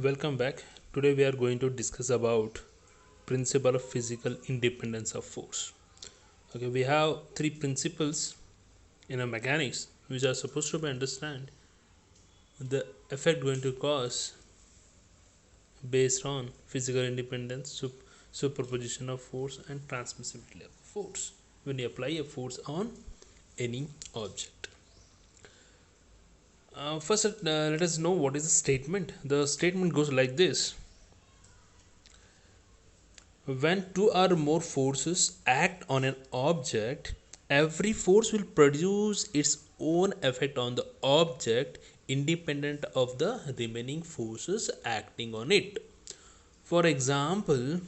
Welcome back. Today we are going to discuss about principle of physical independence of force. Okay, we have three principles in a mechanics which are supposed to be understand the effect going to cause based on physical independence, superposition of force and transmissibility of force when you apply a force on any object. First, let us know what is the statement. The statement goes like this: when two or more forces act on an object, every force will produce its own effect on the object independent of the remaining forces acting on it. For example,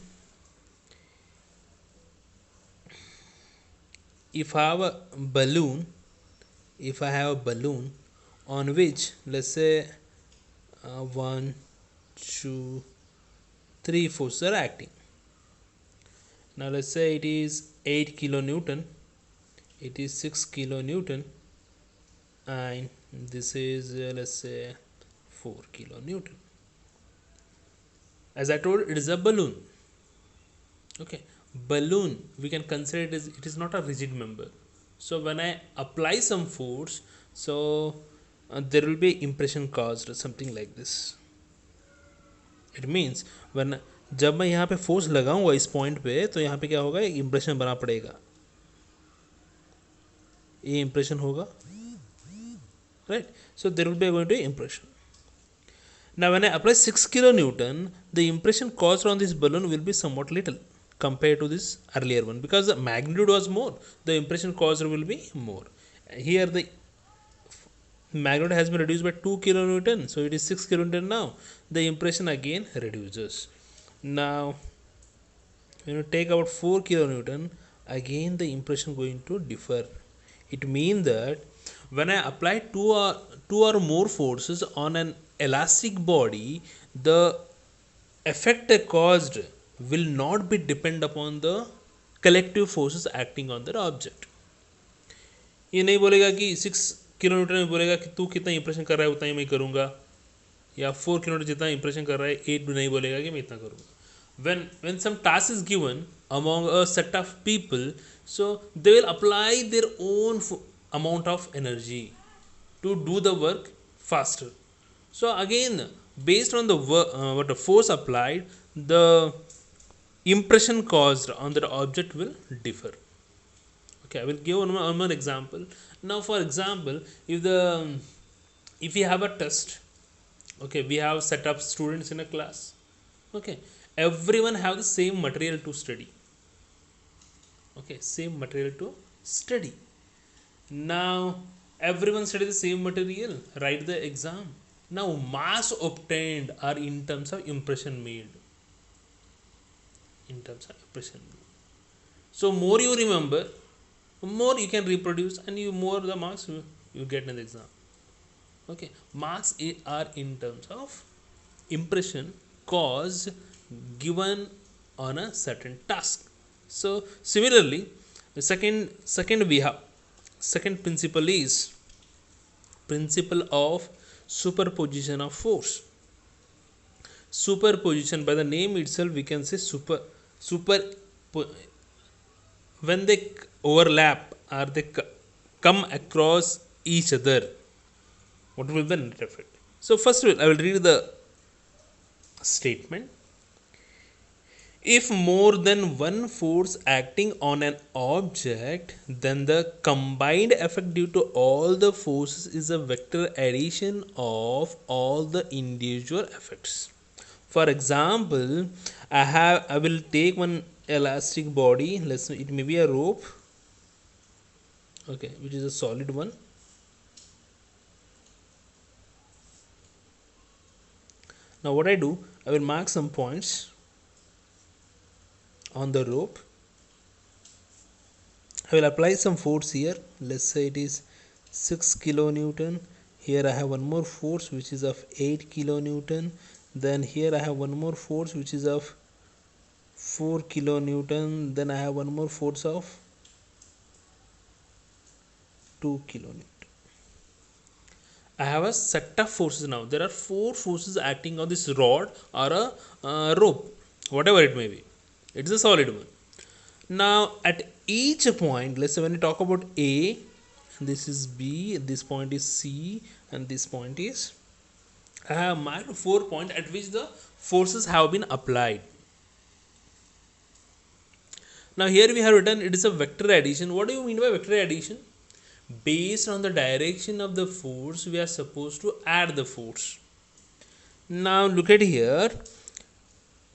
if I have a balloon, if I have a balloon on which, let's say, one, two, three forces are acting. Now, let's say it is 8 kilonewton, it is 6 kilonewton, and this is let's say 4 kilonewton. As I told, it is a balloon. Okay, balloon we can consider it is not a rigid member. So when I apply some force, so there will be impression caused or something like this. It means when जब मैं यहाँ पे force लगाऊंगा इस point पे, तो यहाँ पे क्या होगा, एक इम्प्रेशन बना पड़ेगा, ये इम्प्रेशन होगा, right? So there will be going to impression. Now, when I apply 6 kilonewton, the impression caused on this balloon will be somewhat little compared to this earlier one, because the magnitude was more, the impression caused will be more. Here, the magnitude has been reduced by 2 kilonewton, so it is 6 kilonewton now. The impression again reduces. Now, when you take about 4 kilonewton, again the impression going to differ. It means that when I apply two or more forces on an elastic body, the effect caused will not be depend upon the collective forces acting on the object. ये नहीं बोलेगा कि 6 kilometre में बोलेगा कि तू कितना impression कर रहा है उतना ही मैं करूँगा, या 4 किलोमीटर जितना इंप्रेशन कर रहा है 8 भी नहीं बोलेगा कि मैं इतना करूँगा. When some task is given among a set of people, so they will apply their own amount of energy to do the work faster. So again, based on the what the force applied, the impression caused on the object will differ. Okay, I will give one more example. Now, for example, if we have a test, okay, we have set up students in a class. Okay, everyone have the same material to study. Okay, same material to study. Now, everyone study the same material, write the exam. Now, marks obtained are in terms of impression made. In terms of impression made. So more you remember, more you can reproduce, and you more the marks you get in the exam. Okay, marks are in terms of impression caused given on a certain task. So similarly, the second we have second principle is principle of superposition of force. Superposition, by the name itself we can say super when they overlap or they come across each other, what will be the net effect? So first I will read the statement. If more than one force acting on an object, then the combined effect due to all the forces is a vector addition of all the individual effects. For example, I will take one elastic body, let's say it may be a rope, okay, which is a solid one. Now what I do, I will mark some points on the rope. I will apply some force here. Let's say it is 6 kilonewton. Here I have one more force which is of 8 kilonewton. Then here I have one more force which is of 4 kilonewton. Then I have one more force of 2 kilonewton. I have a set of forces now. There are four forces acting on this rod or a rope, whatever it may be. It is a solid one. Now, at each point, let's say when we talk about A, this is B, this point is C, and this point is, I have marked 4 points at which the forces have been applied. Now, here we have written it is a vector addition. What do you mean by vector addition? Based on the direction of the force, we are supposed to add the force. Now, look at here.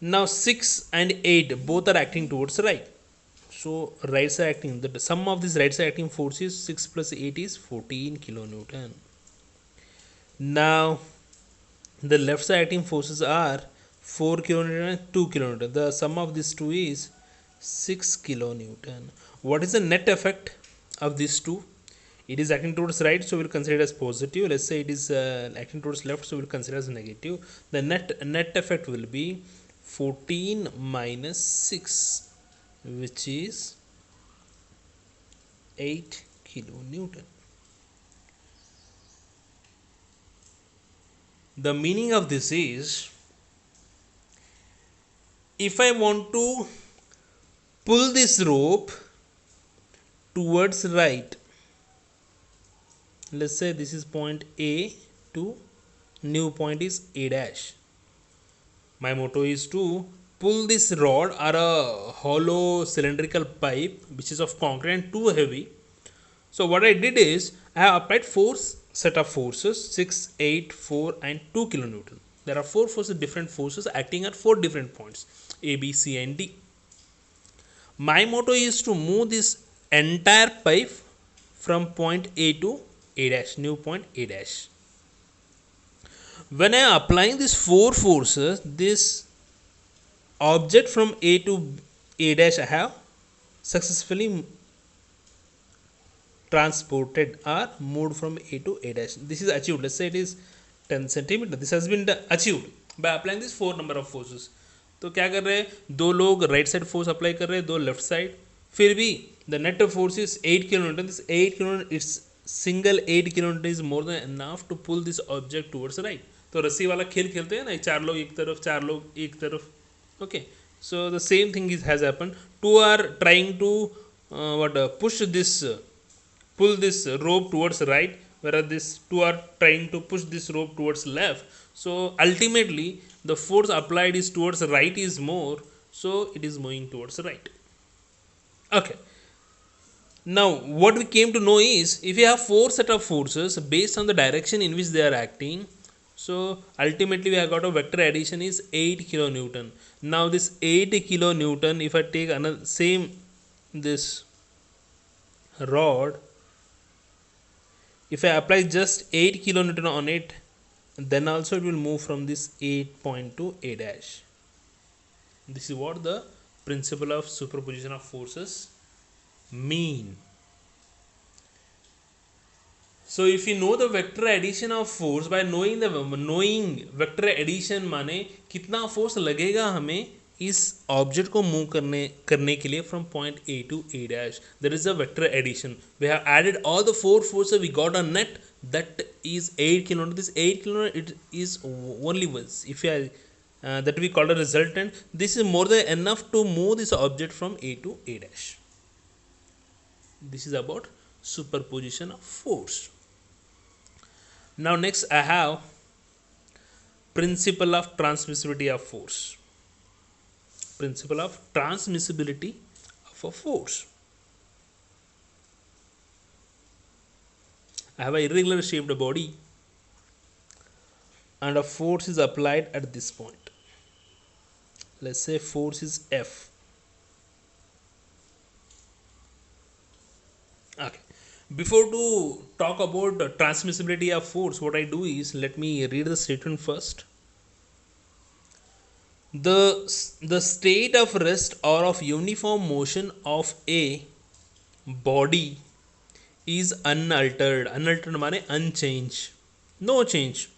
Now, 6 and 8 both are acting towards right. So, right side acting, the sum of this right side acting force is 6 plus 8 is 14 kilonewton. Now, the left side acting forces are 4 kilonewton and 2 kilonewton. The sum of these two is 6 kilonewton. What is the net effect of these two? It is acting towards right, so we'll consider it as positive. Let's say it is acting towards left, so we'll consider it as negative. The net effect will be 14 minus 6, which is 8 kilonewton. The meaning of this is, if I want to pull this rope towards right, let's say this is point A to new point is A dash. My motto is to pull this rod or a hollow cylindrical pipe which is of concrete and too heavy. So what I did is I have applied four set of forces, 6, 8, 4 and 2 kilonewton. There are four forces, different forces acting at four different points A, B, C and D. My motto is to move this entire pipe from point A to A dash, new point A dash. When I am applying these four forces, this object from A to A dash I have successfully transported or moved from A to A dash. This is achieved. Let's say it is 10 centimeter. This has been achieved by applying this four number of forces. तो क्या कर रहे हैं, दो लोग right side force apply कर रहे हैं, दो लेफ्ट साइड, फिर भी the net force is 8 kilometer. This 8 kilometer, it's single 8 kilometer is more than enough to pull this object towards right. तो रस्सी वाला खेल खेलते हैं ना, चार लोग एक तरफ, चार लोग एक तरफ. Okay, so the same thing has happened. Two are trying to pull this rope towards right, whereas these two are trying to push this rope towards left. So ultimately the force applied is towards right is more, so it is moving towards right. Okay, now what we came to know is, if you have four set of forces based on the direction in which they are acting, so ultimately we have got a vector addition is 8 kilonewton. Now this 8 kilonewton, if I take another same this rod, if I apply just 8 kilonewton on it, then also it will move from this 8 point to A dash. This is what the principle of superposition of forces mean. So if you know the vector addition of force, by knowing vector addition माने कितना force लगेगा हमें इस object को move करने के लिए from point A to A dash, there is a vector addition. We have added all the four forces, we got a net that is 8 kilometer. This 8 kilometer, it is only once, if you that we call a resultant. This is more than enough to move this object from A to A dash. This is about superposition of force. Now next I have principle of transmissibility of force. Principle of transmissibility of a force. I have an irregular shaped body and a force is applied at this point. Let's say force is F. Okay. Before to talk about the transmissibility of force, what I do is, let me read the statement first. The state of rest or of uniform motion of a body is unaltered. Unaltered माने unchanged, no change.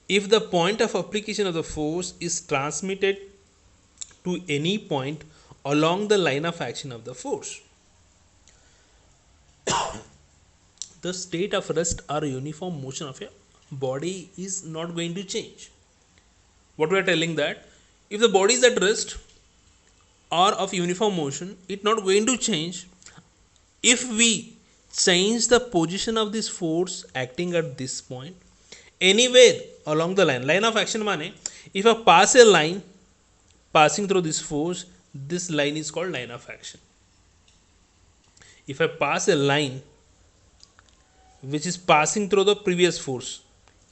If the point of application of the force is transmitted to any point along the line of action of the force. the state of rest or uniform motion of your body is not going to change. What we are telling that if the body is at rest or of uniform motion, it not going to change. If we change the position of this force acting at this point anywhere along the line of action mane, if I pass a line passing through this force, this line is called line of action. If I pass a line which is passing through the previous force,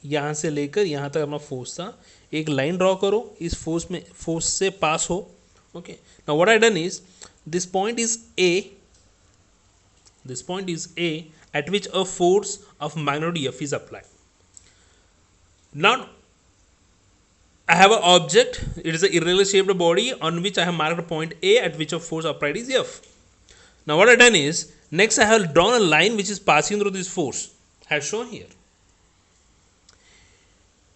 यहाँ से लेकर यहाँ तक अपना force था, एक line draw करो, इस फोर्स से पास हो. Okay, now what I done is this point is a at which a force of magnitude F is applied. Now I have an object, it is an irregular shaped body on which I have marked point A at which a force applied is F. Now what I have done is, next I have drawn a line which is passing through this force, as shown here.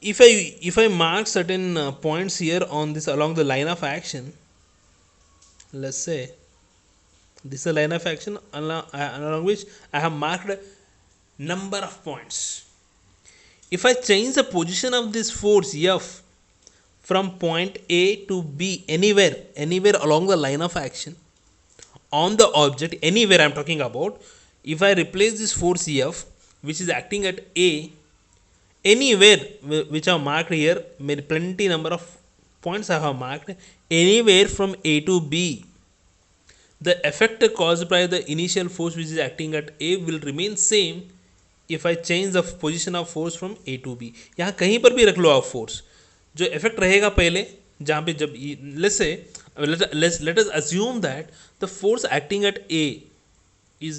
If I mark certain points here on this along the line of action, let's say this is a line of action along which I have marked a number of points. If I change the position of this force F from point A to B anywhere along the line of action on the object, anywhere I am talking about, if I replace this force F which is acting at A anywhere which I have marked here, plenty number of points I have marked, anywhere from A to B, the effect caused by the initial force which is acting at A will remain same if I change the position of force from A to B. यहाँ कहीं पर भी रख लो आप force, जो effect रहेगा पहले जहाँ पे जब let's say let us assume that the force acting at A is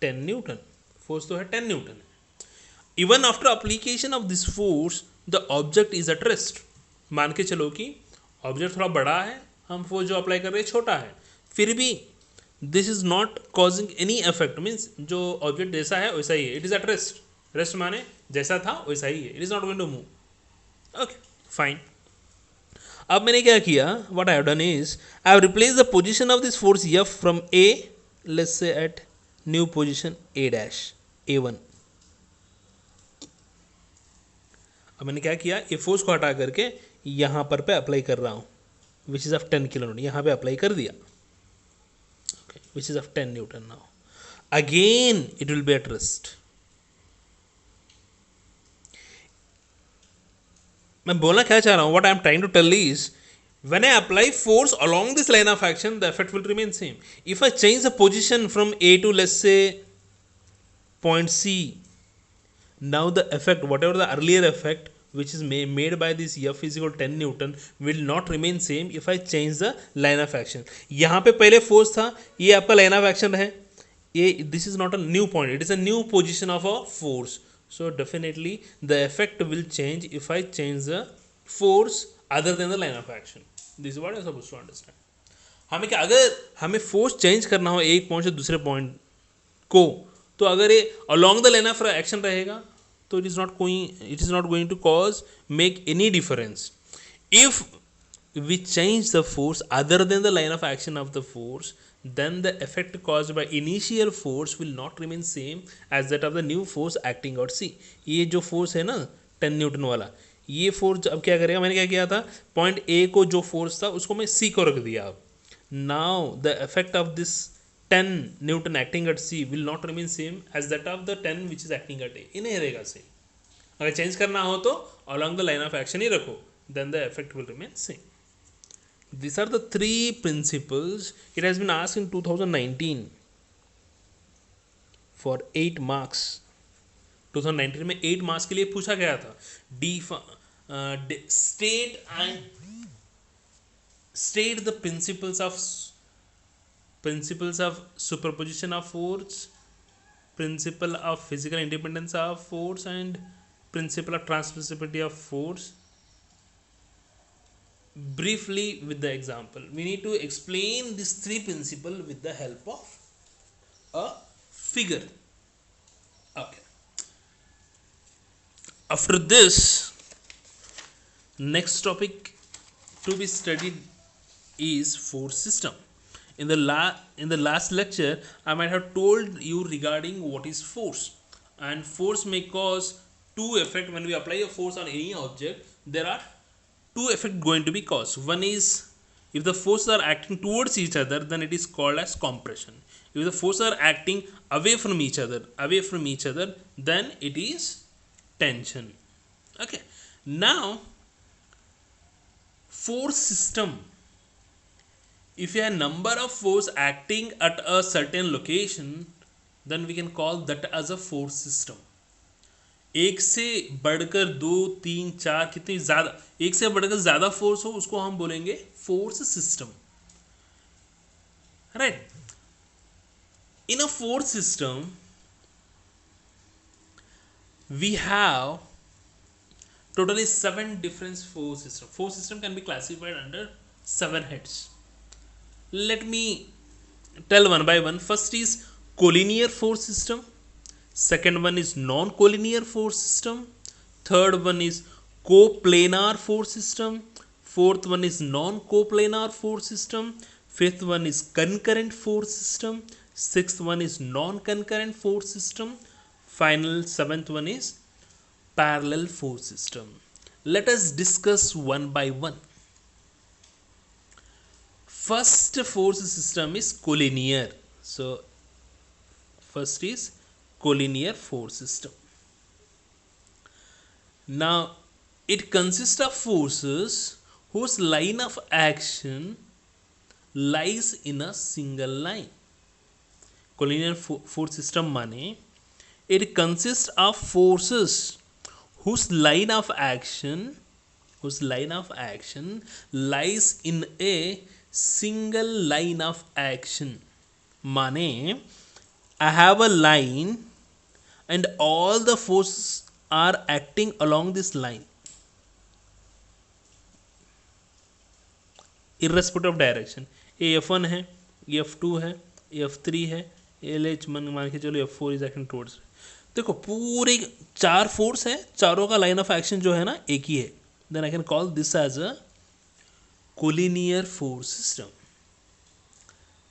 10 Newton. Force तो है 10 Newton. Even after application of this force, the object is at rest. मान के चलो कि ऑब्जेक्ट थोड़ा बड़ा है, हम फोर्स जो अप्लाई कर रहे हैं छोटा है, फिर भी this is not causing any effect. Means जो ऑब्जेक्ट जैसा है वैसा ही है, it is at rest. Rest माने जैसा था वैसा ही है, it is not going to move. Okay fine. अब मैंने क्या किया, what I have done is I have replace the position of this force F from A, let's say at new position A dash A1. अब मैंने क्या किया, ये force को हटा करके यहाँ पर पे अप्लाई कर रहा हूँ, विच इज़ ऑफ 10 किलो, यहाँ पे अप्लाई कर दिया, which is of 10 newton. Now again it will be at rest. मैं बोलना क्या चाह रहा हूँ, what I am trying to tell is when I apply force along this line of action, the effect will remain same. If I change the position from A to, let's say, point C, now the effect, whatever the earlier effect which is made by this F is equal to 10 Newton will not remain same if I change the line of action. यहाँ पे पहले force था, ये आपका line of action है, ये this is not a new point, it is a new position of a force. So definitely the effect will change if I change the force other than the line of action. This is what I am supposed to understand. हमें क्या, अगर हमें force change करना हो एक point से दूसरे point को, तो अगर ये along the line of action रहेगा तो it is not going to cause make any difference. If we change the force other than the line of action of the force, then the effect caused by initial force will not remain same as that of the new force acting out. See, ये जो force है ना 10 Newton वाला, ये force अब क्या करेगा, मैंने क्या किया था, पॉइंट ए को जो फोर्स था उसको मैं सी को रख दिया. अब now the effect of this 10 newton acting at C will not remain same as that of the 10 which is acting at A. ये नहीं रहेगा सेम. अगर चेंज करना हो तो along the line of action ही रखो, then the effect will remain same. These are the three principles. It has been asked in 2019 for 8 marks. 2019 में 8 मार्क्स के लिए पूछा गया था. State the principles of superposition of force, principle of physical independence of force, and principle of transmissibility of force. Briefly with the example, we need to explain these three principles with the help of a figure. Okay. After this, next topic to be studied is force system. in the last lecture I might have told you regarding what is force, and force may cause two effect. When we apply a force on any object, there are two effect going to be caused. One is, if the forces are acting towards each other, then it is called as compression. If the forces are acting away from each other, then it is tension. Okay, now force system, if you have number of force acting at a certain location, then we can call that as a force system. एक से बढ़कर दो तीन चार कितनी ज्यादा, एक से बढ़कर ज्यादा फोर्स हो उसको हम बोलेंगे force system, right. In a force system we have totally 7 different force system. Force system can be classified under 7 heads. Let me tell one by one. First is collinear force system. Second one is non-collinear force system. Third one is coplanar force system. Fourth one is non-coplanar force system. Fifth one is concurrent force system. Sixth one is non-concurrent force system. Final seventh one is parallel force system. Let us discuss one by one. First force system is collinear. So first is collinear force system. Now it consists of forces whose line of action lies in a single line. Collinear force system माने it consists of forces whose line of action lies in a single line of action. माने I have a line and all the forces are acting along this line irrespective of direction. ये F1 है, ये F2 है, ये F3 है, LH मान के चलो F4 is acting towards. देखो पूरे 4 फोर्स है, चारों का लाइन ऑफ एक्शन जो है ना एक ही है. Then I can call this as a collinear force system.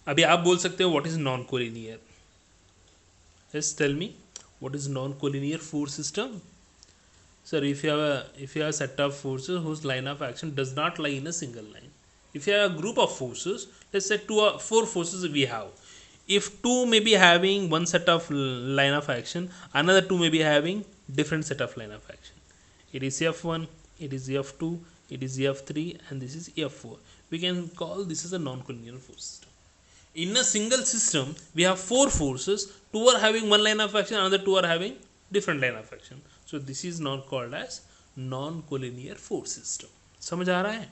अभी आप बोल सकते हो what is non collinear. Yes, tell me what is non collinear force system. Sir, if you have a set of forces whose line of action does not lie in a single line. If you have a group of forces, let's say 2 or 4 forces we have. If 2 may be having one set of line of action, another 2 may be having different set of line of action. It is F1, it is F2, it is F3, and this is F4. We can call this as a non-collinear force system. In a single system, we have 4 forces. 2 are having one line of action, another 2 are having different line of action. So this is not called as non-collinear force system. समझ आ रहा है?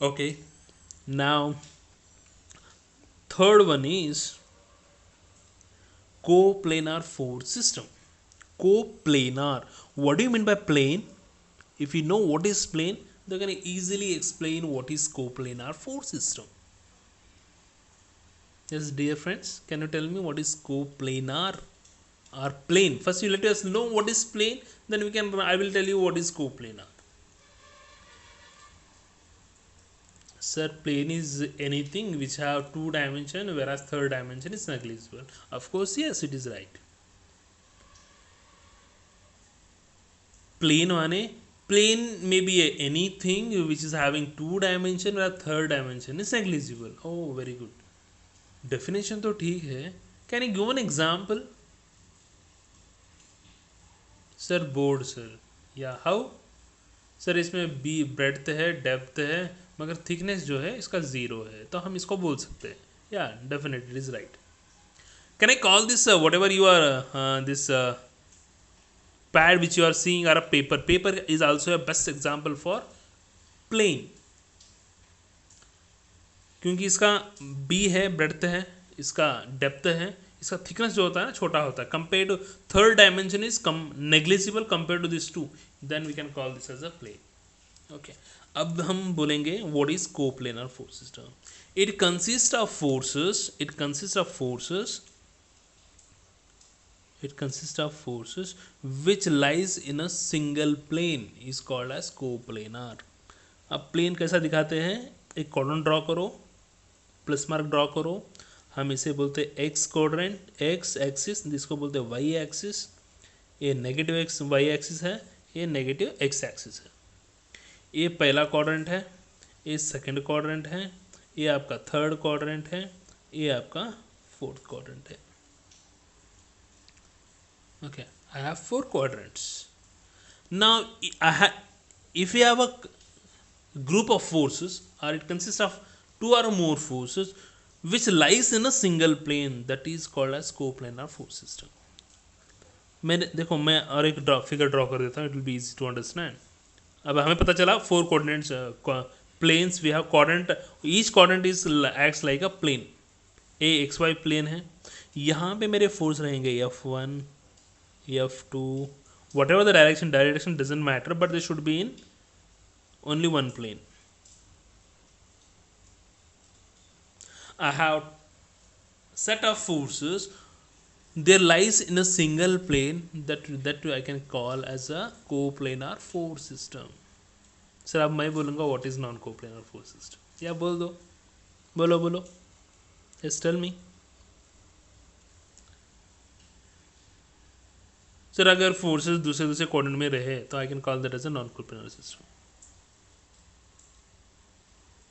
Okay, now third one is coplanar force system. Coplanar. What do you mean by plane? If you know what is plane, they can easily explain what is coplanar force system. Yes, dear friends, can you tell me what is coplanar or plane? First, you let us know what is plane, then I will tell you what is coplanar. Sir, plane is anything which have 2 dimension, whereas third dimension is negligible. Of course, yes, it is right. Plane माने plane may be anything which is having 2 dimension, whereas third dimension is negligible. Oh, very good. Definition तो ठीक है. Can you give an example? Sir, board sir. Yeah, how? Sir, इसमें B breadth है, depth है, मगर thickness जो है इसका 0 है, तो हम इसको बोल सकते हैं. या definitely it is right. Can I call this whatever you are this pad which you are seeing are a paper. Paper is also a best example for plane, क्योंकि इसका बी है, ब्रेड्थ है, इसका depth है, इसका thickness जो होता है ना छोटा होता है. Compare to third dimension is negligible compare to this 2, then we can call this as a plane. Okay, अब हम बोलेंगे what is coplanar force system. It consist of forces It consists of forces which lies in a single plane is called as coplanar. अब plane कैसा दिखाते हैं, एक quadrant draw करो, plus mark draw करो, हम इसे बोलते हैं एक्स क्वाड्रेंट, एक्स एक्सिस, जिसको बोलते हैं वाई एक्सिस, ये नेगेटिव एक्स वाई एक्सिस है, ये नेगेटिव एक्स एक्सिस है। ये पहला क्वाड्रेंट है, ये सेकंड क्वाड्रेंट है, ये आपका थर्ड क्वाड्रेंट है, ये आपका फोर्थ क्वाड्रेंट है। Okay, I have four quadrants. Now, if you have a group of forces, or it consists of two or more forces, which lies in a single plane, that is called as coplanar force system. मैंने देखो, मैं और एक figure draw कर देता हूँ, it will be easy to understand. अब हमें पता चला four coordinates planes we have quadrant, each quadrant is acts like a plane. A X Y plane है, यहाँ पे मेरे फोर्स रहेंगे F1, F2, whatever the direction doesn't matter, but they should be in only one plane. I have set of forces, there lies in a single plane, that I can call as a coplanar force system. Sir अब मैं बोलूँगा what is non coplanar force system, या बोल दो, बोलो, just tell me. Sir अगर forces दूसरे coordinate में रहे तो I can call that as a non coplanar system.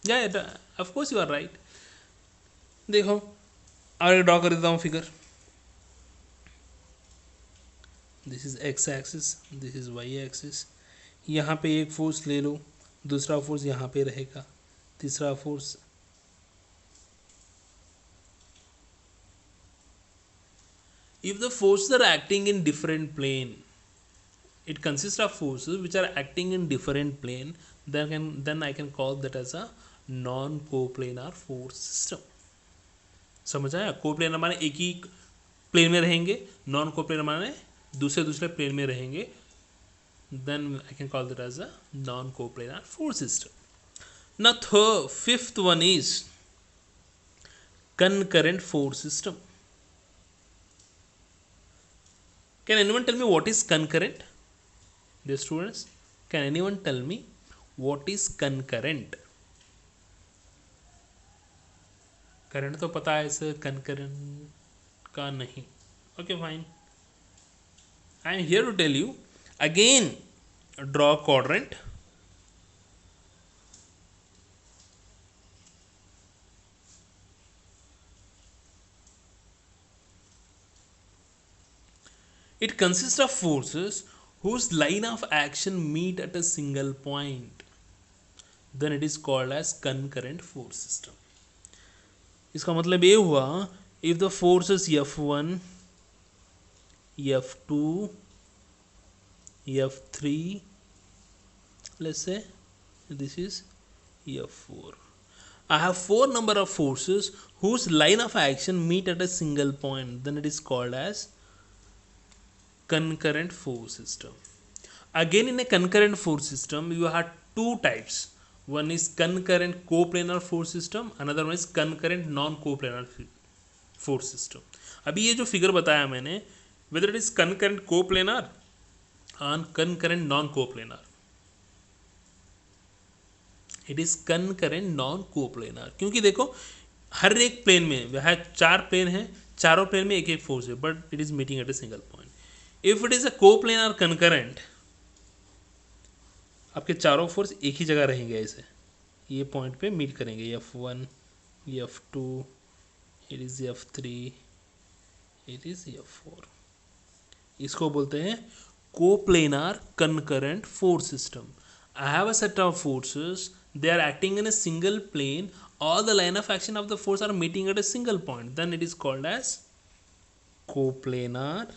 या of course you are right. देखो आगे ड्रॉ कर देता हूँ figure. This is X axis, this is Y axis. यहाँ पे एक फोर्स ले लो, दूसरा फोर्स यहाँ पे रहेगा, तीसरा force if the forces are acting in different plane, it consists of forces which are acting in different plane, then I can call that as a non coplanar force system. समझ आया? Coplanar माने एक ही plane में रहेंगे, non coplanar माने दूसरे plane में रहेंगे, then I can call that as a non coplanar force system. Now fifth one is concurrent force system. Can anyone tell me what is concurrent? Dear students, can anyone tell me what is concurrent? Current तो पता है sir, concurrent का नहीं। Okay, fine. I am here to tell you again. Draw a quadrant. It consists of forces whose line of action meet at a single point. Then it is called as concurrent force system. इसका मतलब ये हुआ, if the forces F1, F2, F3, let's say this is F4. I have four number of forces whose line of action meet at a single point. Then it is called as concurrent force system. Again, in a concurrent force system, you have two types. One is concurrent coplanar force system, another one is concurrent non coplanar force system. अभी ये जो figure बताया मैंने, whether it is concurrent coplanar and concurrent non coplanar, it is concurrent non coplanar. क्योंकि देखो हर एक plane में वह चार प्लेन है, चारों प्लेन में एक एक फोर्स है, but it is meeting at a single point. If it is a coplanar concurrent, आपके चारों फोर्स एक ही जगह रहेंगे, ऐसे ये पॉइंट पे मीट करेंगे. F1, F2, it is F3, it is F4. इसको बोलते हैं coplanar concurrent force system. I have a set of forces, they are acting in a single plane, all the line of action of the force are meeting at a single point, then it is called as coplanar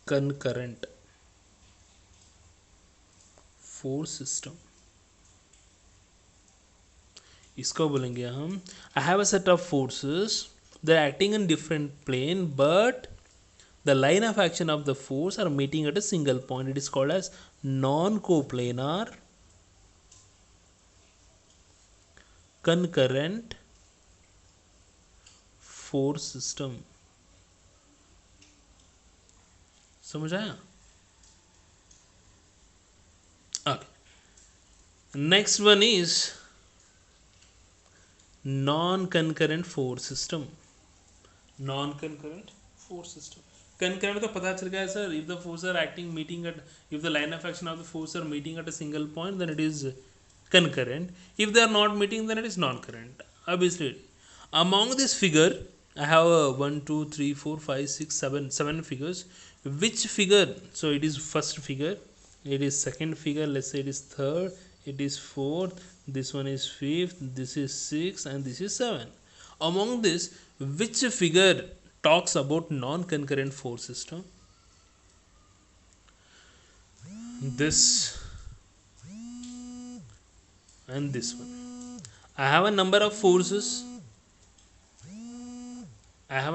concurrent force system. इसको बोलेंगे हम, I have a set of forces, they are acting in different plane, but the line of action of the force are meeting at a single point, it is called as non-coplanar concurrent force system. समझ आया? Okay, next one is non concurrent force system. Non concurrent force system. Concurrent तो पता चल गया sir, if the force are acting meeting at, if the line of action of the force are meeting at a single point then it is concurrent. If they are not meeting, then it is non-current. Obviously, among this figure, I have a 1, 2, 3, 4, 5, 6, 7, 7 figures. Which figure? So it is first figure. It is second figure. Let's say it is third. It is fourth. This one is fifth. This is sixth, and this is 7. Among this, which figure talks about non-concurrent force system? This and this one. I have a number of forces. I have a